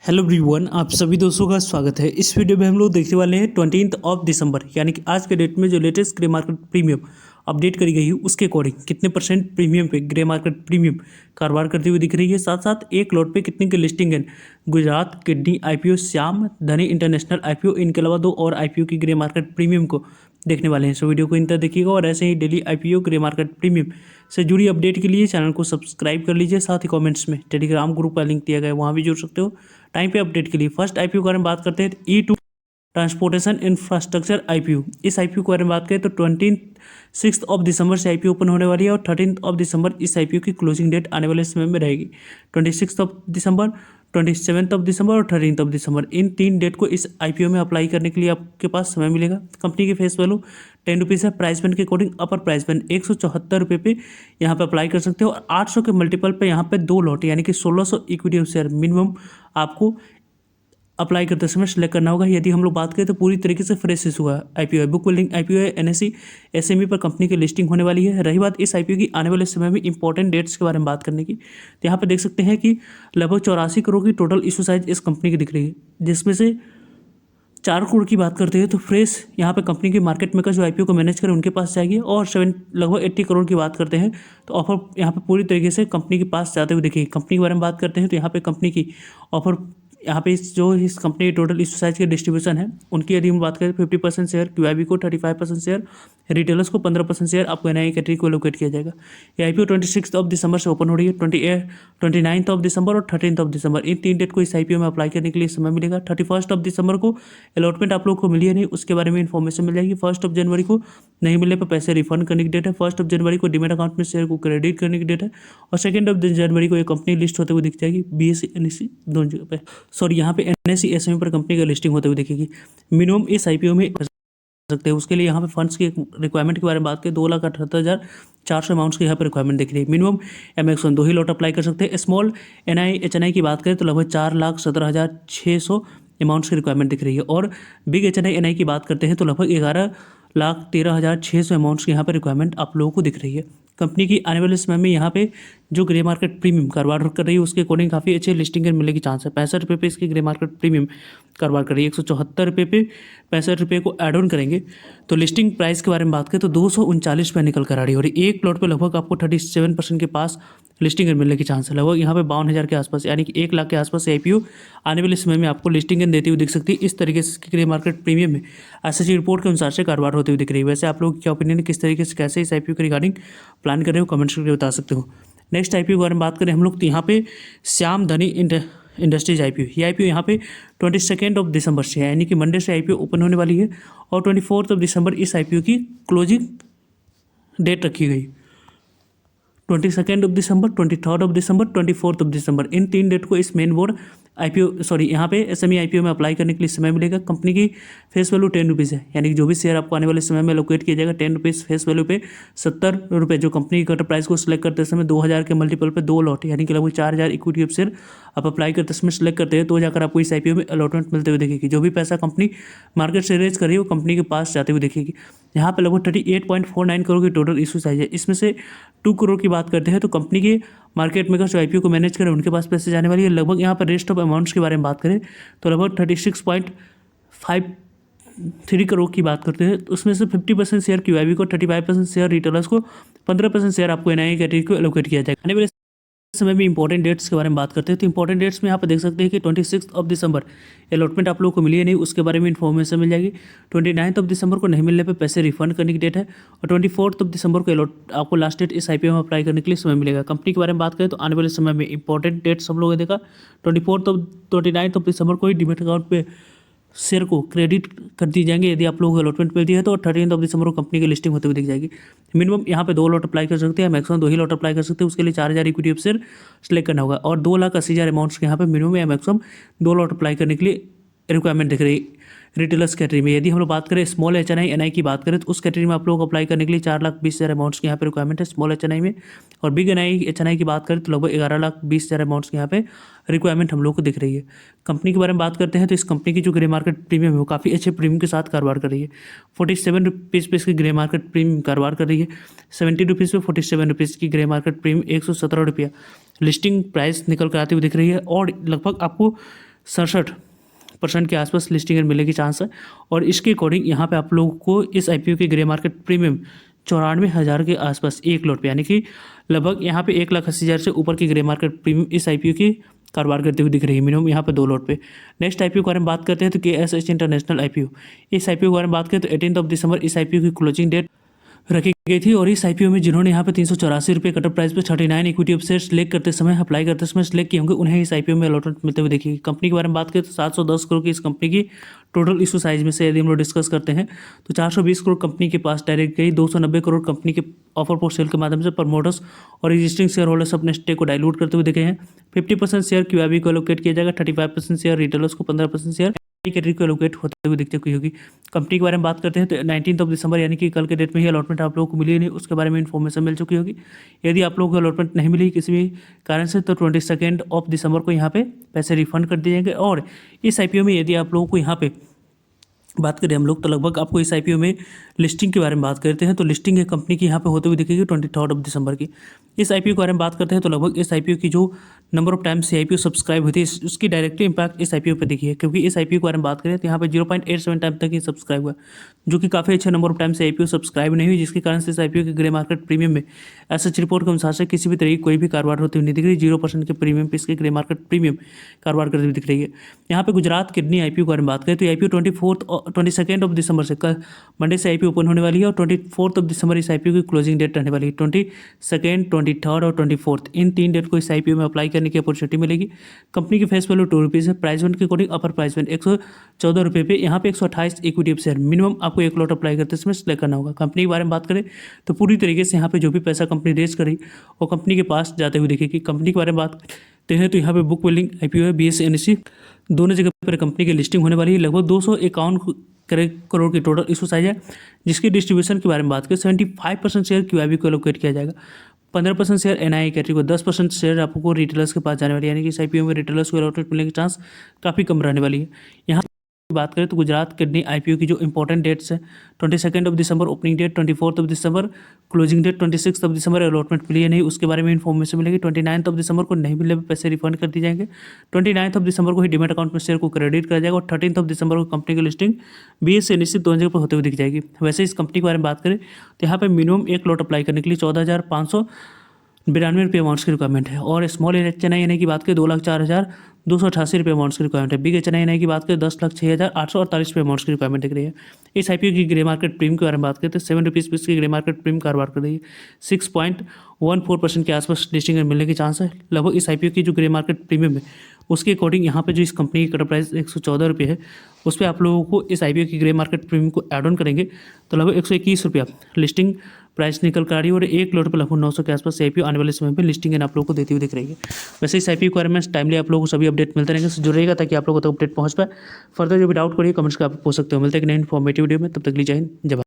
Hello everyone, आप सभी दोस्तों का स्वागत है। इस वीडियो में हम लोग देखने वाले हैं 20 ऑफ दिसंबर यानी कि आज के डेट में जो latest grey market premium update करी गई है उसके अकॉर्डिंग कितने परसेंट प्रीमियम पे ग्रे मार्केट प्रीमियम कारोबार करती हुई दिख रही है। साथ साथ एक लॉट पे कितने की लिस्टिंग है गुजरात किडनी आईपीओ, श्याम धनी इंटरनेशनल आईपीओ, इनके अलावा दो और आईपीओ की ग्रे मार्केट प्रीमियम को देखने वाले हैं। सो वीडियो को इन तक देखिएगा और ऐसे ही daily IPO grey market premium से जुड़ी अपडेट के लिए चैनल को सब्सक्राइब कर लीजिए। साथ ही कमेंट्स में टेलीग्राम ग्रुप का लिंक दिया गया है, वहाँ भी जुड़ सकते हो टाइम पे अपडेट के लिए। फर्स्ट आईपीओ के बारे में बात करते हैं E2 ट्रांसपोर्टेशन इंफ्रास्ट्रक्चर आईपीओ। इस आईपीओ के बारे में बात करें तो 26 ऑफ दिसंबर से आईपीओ ओपन होने वाली है और 13 ऑफ दिसंबर इस आईपीओ की क्लोजिंग डेट आने वाले समय में रहेगी। 26 ऑफ दिसंबर, 27 ऑफ दिसंबर और 13 ऑफ दिसंबर, इन तीन डेट को इस आईपीओ में अप्लाई करने के लिए आपके पास समय मिलेगा। कंपनी की फेस वैल्यू 10 रुपीज़ है। प्राइस बैंड के अकॉर्डिंग अपर प्राइस बैंड 174 रुपये पे यहाँ पे अप्लाई कर सकते हो और 800 के मल्टीपल पे यहाँ पे दो लॉट यानी कि 1600 इक्विटी शेयर मिनिमम आपको अप्लाई करते समय सेलेक्ट करना होगा। यदि हम लोग बात करें तो पूरी तरीके से फ्रेश इशू है आईपीओ है, बुक बिल्डिंग आईपीओ है, एनएसई एसएमई पर कंपनी की लिस्टिंग होने वाली है। रही बात इस आईपीओ की आने वाले समय में इंपॉर्टेंट डेट्स के बारे में बात करने की, तो यहाँ पे देख सकते हैं कि लगभग 84 करोड़ की टोटल इशू साइज इस कंपनी की दिख रही है, जिसमें से 4 करोड़ की बात करते हैं तो फ्रेश यहाँ पे कंपनी के मार्केट मेकर जो आईपीओ को मैनेज करें उनके पास जाएगी। और लगभग 80 करोड़ की बात करते हैं तो ऑफर यहाँ पे पूरी तरीके से कंपनी के पास जाते हुए देखिए। कंपनी के बारे में बात करते हैं तो यहाँ पे कंपनी की ऑफर यहाँ पे इस कंपनी की टोटल इशू साइज की डिस्ट्रीब्यूशन है उनकी, यदि हम बात करें 50% शेयर क्यूआईबी को, 35% शेयर रिटेलर्स को, 15% शेयर आपको एनआई कैटेगरी को एलोकेट किया जाएगा। ये आईपीओ 26 ऑफ दिसंबर से ओपन हो रही है। 29 ऑफ दिसंबर और 13 ऑफ दिसंबर, इन तीन डेट को इस आईपीओ में अप्लाई करने के लिए समय मिलेगा। 31 ऑफ दिसंबर को अलॉटमेंट आप लोग को मिली है नहीं, उसके बारे में इन्फॉर्मेशन मिल जाएगी। 1 जनवरी को नहीं मिलने पर पैसे रिफंड करने की डेट है। 1 जनवरी को डीमेट अकाउंट में शेयर को क्रेडिट करने की डेट है और 2 जनवरी को ये कंपनी लिस्ट होते हुए दिख जाएगी बीएसई एनएसई दोनों जगह पे। सॉरी, यहाँ पे एनएसई एसएमई पर कंपनी का लिस्टिंग होते हुए दिखेगी। मिनिमम इस आईपीओ में सकते हैं, उसके लिए यहाँ पे फंड्स की रिक्वायरमेंट के बारे में बात करें 2,78,400 अमाउंट्स की यहाँ पे रिक्वायरमेंट दिख रही है। मिनिमम एमएक्स1 2 ही लॉट अप्लाई कर सकते हैं। स्मॉल एनआई एचएनआई की बात करें तो लगभग 4,17,600 अमाउंट्स की रिक्वायरमेंट दिख रही है और बिग एचएनआई की बात करते हैं तो लगभग 11,13,600 अमाउंट्स की यहाँ पे रिक्वायरमेंट आप लोगों को दिख रही है। कंपनी की आने वाले समय में यहाँ पे जो ग्रे मार्केट प्रीमियम कारोबार कर रही है उसके अकॉर्डिंग काफ़ी अच्छे लिस्टिंग मिलने की चांस है। 65 रुपये पे इसकी ग्रे मार्केट प्रीमियम कारोबार कर रही है। 174 रुपये पे 65 रुपये को एड ऑन करेंगे तो लिस्टिंग प्राइस के बारे में बात करें तो 239 रुपये निकल कर आ रही है और एक प्लॉट पे लगभग आपको 37% के पास लिस्टिंग मिलने की चांस है। लगभग यहाँ पे 52,000 के आसपास यानी कि 1 लाख के आसपास आईपीओ आने वाले समय में आपको लिस्टिंग देती हुई दिख सकती है। इस तरीके से ग्रे मार्केट प्रीमियम में एसएससी रिपोर्ट के अनुसार से कारोबार होते हुए दिख रही है। वैसे आप लोग क्या ओपिनियन है, किस तरीके से कैसे इस आईपीओ के रिगार्डिंग प्लान कर रहे हो, कमेंट्स करके बता सकते हो। नेक्स्ट आईपीओ के बारे में बात करें हम लोग तो यहाँ पे श्याम धनी इंडस्ट्रीज आईपीओ, ये आईपीओ यहाँ पे 22 ऑफ दिसंबर से है यानी कि मंडे से आईपीओ ओपन होने वाली है और 24 ऑफ दिसंबर इस आईपीओ की क्लोजिंग डेट रखी गई। 22 ऑफ दिसंबर, 23 ऑफ दिसंबर, 24 ऑफ दिसंबर, इन तीन डेट को इस मेन बोर्ड यहाँ पे एसएमई आईपीओ में अप्लाई करने के लिए समय मिलेगा। कंपनी की फेस वैल्यू 10 रुपीज़ है यानी कि जो भी शेयर आपको आने वाले समय में लोकेट किया जाएगा 10 रुपीज़ फेस वैल्यू पे 70 रुपये, जो कंपनी की कटर प्राइस को सिलेक्ट करते समय 2000 के मल्टीपल पे दो लॉट यानी कि लगभग 4000 इक्विटी ऑफ शेयर आप अप्लाई करते समय सेलेक्ट करते हैं तो जाकर आपको इस आईपीओ में अलॉटमेंट मिलते हुए देखेगी। जो भी पैसा कंपनी मार्केट से रेज कर रही है वो कंपनी के पास जाते हुए देखेगी। यहाँ पे लगभग 38.49 करोड़ की टोटल इशू साइज है, इसमें से 2 करोड़ की बात करते हैं तो कंपनी के मार्केट मेकर जो आईपीओ को मैनेज करें उनके पास पैसे जाने वाली है। लगभग यहाँ पर रेस्ट ऑफ अमाउंट्स के बारे में बात करें तो लगभग 36.53 करोड़ की बात करते हैं तो उसमें से 50% शेयर क्यूआईबी को, 35% शेयर रिटेलर्स को, 15% शेयर आपको एनआई कैटेगरी को एलोकेट किया जाएगा। आने वाले समय में इंपॉर्टेंट डेट्स के बारे में बात करते हैं तो इंपॉर्टेंट डेट्स में यहाँ पर देख सकते हैं कि 26 ऑफ दिसंबर अलॉटमेंट आप लोगों को मिली है नहीं, उसके बारे में इन्फॉर्मेशन मिल जाएगी। 29 ऑफ दिसंबर को नहीं मिलने पे पैसे रिफंड करने की डेट है और 24 ऑफ दिसंबर को आपको लास्ट डेट इस आईपीओ में अप्लाई करने के लिए समय मिलेगा। कंपनी के बारे में बात करें तो आने वाले समय में इंपॉर्टेंट डेट्स हम लोगों ने देखा 29 ऑफ दिसंबर को ही डीमेट अकाउंट पे शेयर को क्रेडिट कर दी जाएंगे यदि आप लोगों को अलॉटमेंट मिलती है तो 13 ऑफ दिसंबर को कंपनी की लिस्टिंग होते हुए दिख जाएगी। मिनिमम यहाँ पे 2 लॉट अप्लाई कर सकते हैं, मैक्सिमम 2 ही लॉट अप्लाई कर सकते हैं। उसके लिए 4000 इक्विटी ऑफ शेयर सेलेक्ट करना होगा और 2,80,000 अमाउंट्स के यहाँ पे मिनिमम या मैक्सिमम 2 लॉट अप्लाई करने के लिए रिक्वायरमेंट दिख रही है रिटेलर्स कैटेगरी में। यदि हम लोग बात करें स्मॉल एचएनआई एनआई की बात करें तो उस कैटेगरी में आप लोग अप्लाई करने के लिए 4,20,000 अमाउंट्स की यहाँ पे रिक्वायरमेंट है स्मॉल एचएनआई में। और बिग एचएनआई की बात करें तो लगभग 11,20,000 अमाउंट्स की यहाँ पे रिक्वायरमेंट हम लोग को दिख रही है। कंपनी के बारे में बात करते हैं तो इस कंपनी की जो ग्रे मार्केट प्रीमियम है वो काफ़ी अच्छे प्रीमियम के साथ कारोबार कर रही है। 47 रुपीज़ पे इसकी ग्रे मार्केट प्रीमियम कारोबार कर रही है। 70 रुपीज़ पे 47 रुपीज़ की ग्रे मार्केट प्रीमियम 117 रुपया लिस्टिंग प्राइस निकल कर आती हुई दिख रही है और लगभग आपको 67% के आसपास लिस्टिंग एंड मिलने की चांस है। और इसके अकॉर्डिंग यहाँ पे आप लोगों को इस आईपीओ की ग्रे मार्केट प्रीमियम 94,000 के आसपास एक लॉट पे, यानी कि लगभग यहाँ पे 1,80,000 से ऊपर की ग्रे मार्केट प्रीमियम इस आईपीओ की कारोबार करते हुए दिख रही है, मिनिमम यहाँ पे 2 लॉट पे। नेक्स्ट आईपीओ के बारे में बात करते हैं तो KSH इंटरनेशनल आईपीओ। इस आईपीओ के बारे में बात करें तो 18 दिसंबर इस आईपीओ की क्लोजिंग डेट रखी गई थी। और इस आईपीओ में जिन्होंने यहाँ पे 384 रुपये कट ऑफ प्राइस पे 39 इक्विटी ऑफ शेयर सिलेक्ट करते समय, अप्लाई करते समय सिलेक्ट किए होंगे, उन्हें इस आईपीओ में अलॉटमेंट मिलते हुए देखिए। कंपनी के बारे में बात करें तो 710 करोड़ की इस कंपनी की टोटल इशू साइज में से यदि हम लोग डिस्कस करते हैं तो 420 करोड़ कंपनी के पास डायरेक्ट गई, 290 करोड़ कंपनी के ऑफर फॉर सेल के माध्यम से प्रमोटर्स और एग्जिस्टिंग शेयर होल्डर्स अपने स्टेक को डाइल्यूट करते हुए दिखे हैं। 50% शेयर QIB को एलोकेट किया जाएगा, 35% शेयर रिटेलर्स को, 15% शेयर कैटेगरी को एलोकेट होते हुए दिखते हुई होगी। कंपनी के बारे में बात करते हैं तो 19 दिसंबर यानी कि कल के डेट में ही अलॉटमेंट आप लोगों को मिली नहीं, उसके बारे में इन्फॉर्मेशन मिल चुकी होगी। यदि आप लोगों को अलॉटमेंट नहीं मिली किसी भी कारण से तो 22 दिसंबर को यहाँ पे पैसे रिफंड कर दिए जाएंगे। और इस आईपीओ में यदि आप लोगों को यहाँ पे बात करें हम लोग तो लगभग आपको इस आईपीओ में लिस्टिंग के बारे में बात करते हैं तो लिस्टिंग है कंपनी की यहाँ पे होते हुए दिखेगी 23 दिसंबर की। इस आईपीओ के बारे में बात करते हैं तो लगभग इस आईपीओ की जो नंबर ऑफ टाइम्स से आईपीओ सब्सक्राइब होती है उसकी डायरेक्टली इंपैक्ट इस आईपीओ पे देखिए, क्योंकि इस आईपीओ के बारे में बात करें तो यहाँ पे 0.87 टाइम तक ही सब्सक्राइब हुआ, जो कि काफ़ी अच्छे नंबर ऑफ टाइम से आईपीओ सब्सक्राइब नहीं हुई, जिसके कारण से इस आईपीओ के ग्रे मार्केट प्रीमियम में एसएच रिपोर्ट के अनुसार से किसी भी तरीके कोई भी कारोबार होती हुई नहीं दिख रही। 0% के प्रीमियम पे इसके ग्रे मार्केट प्रीमियम कारोबार करती हुई दिख रही है। यहाँ पे गुजरात किडनी आईपीओ के बारे में बात करें तो आईपीओ 22 दिसंबर से कल मंडे से आईपीओ ओपन होने वाली है और 24 दिसंबर इस आईपीओ की क्लोजिंग डेट रहने वाली है। 22, 23 और 24 इन 3 डेट को इस आईपीओ में अप्लाई करने की अपॉर्चुनिटी मिलेगी। कंपनी की फेस वैल्यू 2 रुपीज़ है। प्राइस पॉइंट के अकॉर्डिंग अपर प्राइस पॉइंट 114 रुपये पे, यहाँ पे 128 इक्विटी ऑफ शेयर मिनिमम आपको एक लॉट अप्लाई करते समय सिलेक्ट करना होगा। कंपनी के बारे में बात करें तो पूरी तरीके से यहाँ पे जो भी पैसा कंपनी रेज करी वो कंपनी के पास जाते हुए देखेगी। कंपनी के बारे में बात करते हैं तो यहाँ पे बुक बिल्डिंग आईपीओ है, BSE NSE दोनों जगह पर कंपनी की लिस्टिंग होने वाली है। लगभग 251 करोड़ की टोटल इशू साइज है, जिसकी डिस्ट्रीब्यूशन के बारे में बात करें 75% शेयर QIB को एलोकेट किया जाएगा, 15% शेयर NII कैटेगरी को, 10% शेयर आपको रिटेलर्स के पास जाने वाली है, यानी कि इस आईपीओ में रिटेलर्स को अलॉटमेंट मिलने की चांस काफ़ी कम रहने वाली है। यहाँ बात करें तो गुजरात किडनी आईपीओ की जो इंपॉर्टेंट डेट्स है 22 दिसंबर ओपनिंग डेट, 24 दिसंबर क्लोजिंग डेट, 26 दिसंबर अलॉटमेंट मिली है नहीं, उसके बारे में इन्फॉर्मेशन मिलेगी। 29 दिसंबर को नहीं मिलने पर पैसे रिफंड कर दिए जाएंगे। 29 दिसंबर को ही डीमैट अकाउंट में शेयर को क्रेडिट कर जाएगा और 13 दिसंबर को कंपनी की लिस्टिंग BSE NSE दोनों जगह पर होते हुए दिख जाएगी। वैसे इस कंपनी के बारे में बात करें तो यहाँ पर मिनिमम एक लॉट अप्लाई करने के लिए 14,592 रुपये अमाउंट्स की रिक्वायरमेंट है। और स्मॉल HNI की बात करें 2,04,288 रुपये अमाउंट्स की रिक्वायरमेंट है। बिग HNI की बात करें 10,06,848 रुपये अमाउंट्स की रिक्वायरमेंट दिख रही है। इस आईपीओ की ग्रे मार्केट प्रीमियम के बारे में बात करते हैं 7 रुपीज़ की ग्रे मार्केट प्रीमियम कारोबार कर रही है। 6.14% के आसपास लिस्टिंग मिलने की चांस है। लगभग इस आईपीओ की जो ग्रे मार्केट प्रीमियम है उसके अकॉर्डिंग यहाँ पे जो इस कंपनी की कट प्राइस 114 रुपये है, उस पर आप लोगों को इस आईपीओ की ग्रे मार्केट प्रीमियम को ऐड ऑन करेंगे तो लगभग 121 रुपया लिस्टिंग प्राइस निकल कर आ रही है और एक लॉट पर लगभग 900 के आसपास आईपीओ आने वाले समय में लिस्टिंग आप लोगों को देती हुई दिख रही है। वैसे इस आईपीओ के बारे में टाइमली आप लोगों को सभी अपडेट मिलते रहेंगे, जुड़ रहेगा ताकि आप लोगों तक अपडेट पहुँच पाए। फर्दर जो भी डाउट करिए कमेंट्स का आप पूछ सकते हो। मिलते हैं कि नई इन्फॉर्मेटिव वीडियो में, तब तक लीजिए जय हिंद, जय भारत।